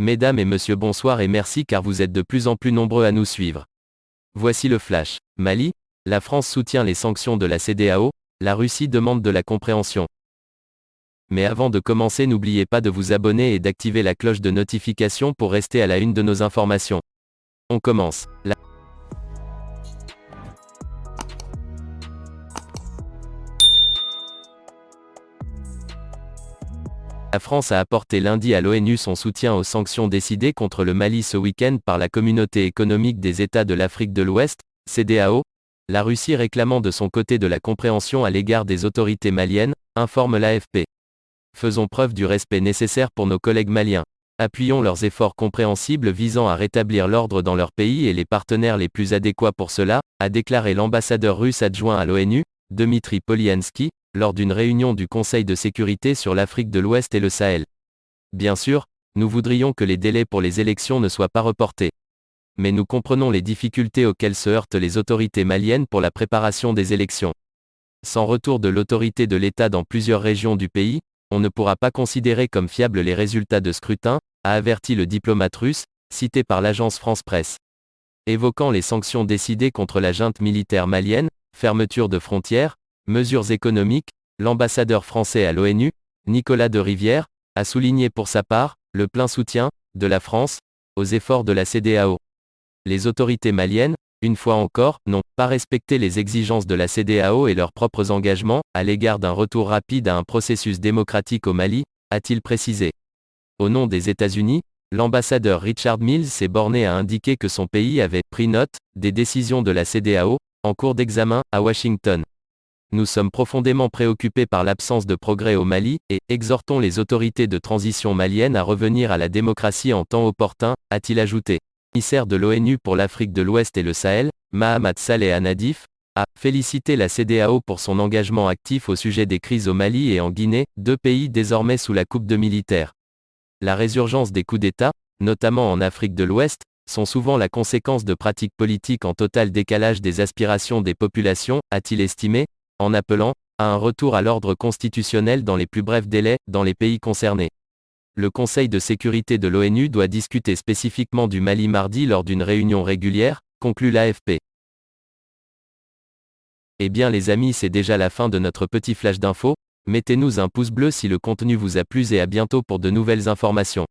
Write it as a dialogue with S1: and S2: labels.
S1: Mesdames et messieurs, bonsoir et merci car vous êtes de plus en plus nombreux à nous suivre. Voici le flash. Mali, la France soutient les sanctions de la CEDEAO, la Russie demande de la compréhension. Mais avant de commencer, n'oubliez pas de vous abonner et d'activer la cloche de notification pour rester à la une de nos informations. On commence. La France a apporté lundi à l'ONU son soutien aux sanctions décidées contre le Mali ce week-end par la Communauté économique des États de l'Afrique de l'Ouest, CEDEAO, la Russie réclamant de son côté de la compréhension à l'égard des autorités maliennes, informe l'AFP. Faisons preuve du respect nécessaire pour nos collègues maliens. Appuyons leurs efforts compréhensibles visant à rétablir l'ordre dans leur pays et les partenaires les plus adéquats pour cela, a déclaré l'ambassadeur russe adjoint à l'ONU, Dmitry Polyansky, lors d'une réunion du Conseil de sécurité sur l'Afrique de l'Ouest et le Sahel. Bien sûr, nous voudrions que les délais pour les élections ne soient pas reportés. Mais nous comprenons les difficultés auxquelles se heurtent les autorités maliennes pour la préparation des élections. Sans retour de l'autorité de l'État dans plusieurs régions du pays, on ne pourra pas considérer comme fiables les résultats de scrutin, a averti le diplomate russe, cité par l'agence France Presse. Évoquant les sanctions décidées contre la junte militaire malienne, fermeture de frontières, mesures économiques, l'ambassadeur français à l'ONU, Nicolas de Rivière, a souligné pour sa part, le plein soutien, de la France, aux efforts de la CEDEAO. Les autorités maliennes, une fois encore, n'ont pas respecté les exigences de la CEDEAO et leurs propres engagements, à l'égard d'un retour rapide à un processus démocratique au Mali, a-t-il précisé. Au nom des États-Unis, l'ambassadeur Richard Mills s'est borné à indiquer que son pays avait pris note des décisions de la CEDEAO, en cours d'examen, à Washington. Nous sommes profondément préoccupés par l'absence de progrès au Mali, et exhortons les autorités de transition maliennes à revenir à la démocratie en temps opportun, a-t-il ajouté. Le commissaire de l'ONU pour l'Afrique de l'Ouest et le Sahel, Mahamat Saleh Anadif, a félicité la CEDEAO pour son engagement actif au sujet des crises au Mali et en Guinée, deux pays désormais sous la coupe de militaires. La résurgence des coups d'État, notamment en Afrique de l'Ouest, sont souvent la conséquence de pratiques politiques en total décalage des aspirations des populations, a-t-il estimé, en appelant à un retour à l'ordre constitutionnel dans les plus brefs délais, dans les pays concernés. Le Conseil de sécurité de l'ONU doit discuter spécifiquement du Mali mardi lors d'une réunion régulière, conclut l'AFP. Eh bien les amis, c'est déjà la fin de notre petit flash d'infos. Mettez-nous un pouce bleu si le contenu vous a plu et à bientôt pour de nouvelles informations.